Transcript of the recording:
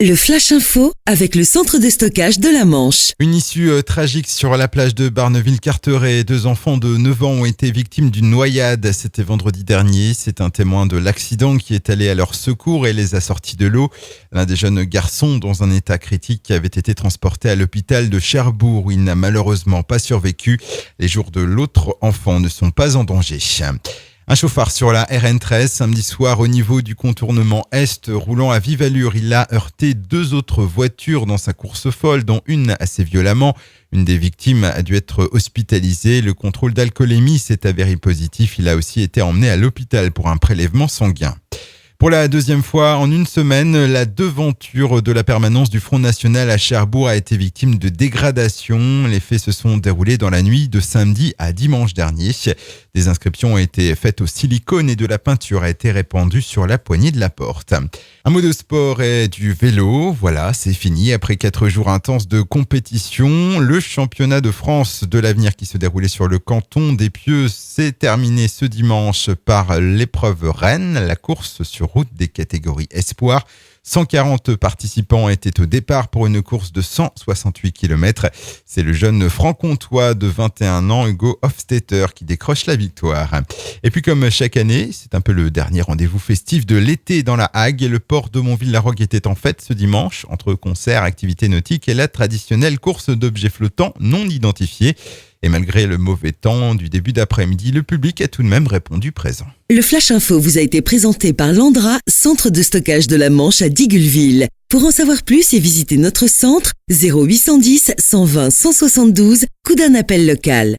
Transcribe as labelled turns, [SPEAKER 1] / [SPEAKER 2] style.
[SPEAKER 1] Le Flash Info avec le centre de stockage de la Manche.
[SPEAKER 2] Une issue tragique sur la plage de Barneville-Carteret. 2 enfants de 9 ans ont été victimes d'une noyade. C'était vendredi dernier. C'est un témoin de l'accident qui est allé à leur secours et les a sortis de l'eau. L'un des jeunes garçons, dans un état critique, avait été transporté à l'hôpital de Cherbourg où il n'a malheureusement pas survécu. Les jours de l'autre enfant ne sont pas en danger. Un chauffard sur la RN13 samedi soir au niveau du contournement Est, roulant à vive allure. Il a heurté 2 autres voitures dans sa course folle, dont une assez violemment. Une des victimes a dû être hospitalisée. Le contrôle d'alcoolémie s'est avéré positif. Il a aussi été emmené à l'hôpital pour un prélèvement sanguin. Pour la deuxième fois en une semaine, la devanture de la permanence du Front National à Cherbourg a été victime de dégradation. Les faits se sont déroulés dans la nuit de samedi à dimanche dernier. Des inscriptions ont été faites au silicone et de la peinture a été répandue sur la poignée de la porte. Un mot de sport et du vélo. Voilà, c'est fini. Après 4 jours intenses de compétition, le championnat de France de l'avenir qui se déroulait sur le canton d'Épieux s'est terminé ce dimanche par l'épreuve Rennes, la course sur route des catégories Espoir. 140 participants étaient au départ pour une course de 168 km. C'est le jeune franc-comtois de 21 ans, Hugo Hofstetter, qui décroche la victoire. Et puis comme chaque année, c'est un peu le dernier rendez-vous festif de l'été dans la Hague. Le port de Montville-la-Roque était en fête ce dimanche, entre concerts, activités nautiques et la traditionnelle course d'objets flottants non identifiés. Et malgré le mauvais temps du début d'après-midi, le public a tout de même répondu présent.
[SPEAKER 1] Le Flash Info vous a été présenté par Landra, centre de stockage de la Manche à Digulleville. Pour en savoir plus et visiter notre centre, 0810 120 172, coup d'un appel local.